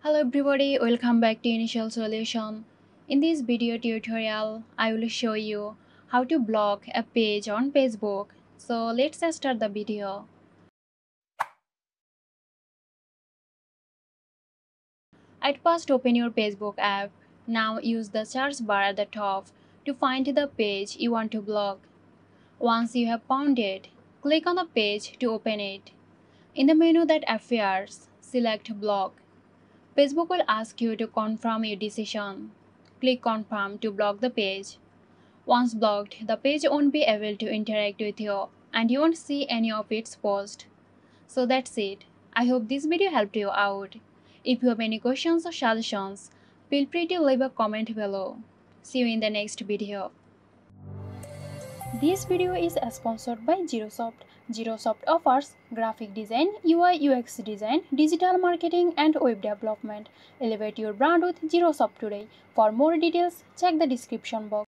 Hello everybody, welcome back to Initial Solution. In this video tutorial, I will show you how to block a page on Facebook. So let's start the video. At first open your Facebook app. Now use the search bar at the top to find the page you want to block. Once you have found it, click on the page to open it. In the menu that appears, select Block. Facebook will ask you to confirm your decision. Click Confirm to block the page. Once blocked, the page won't be able to interact with you and you won't see any of its posts. So that's it. I hope this video helped you out. If you have any questions or suggestions, feel free to leave a comment below. See you in the next video. This video is sponsored by Zerosoft. Zerosoft offers graphic design, UI UX design, digital marketing and web development. Elevate your brand with Zerosoft today. For more details, check the description box.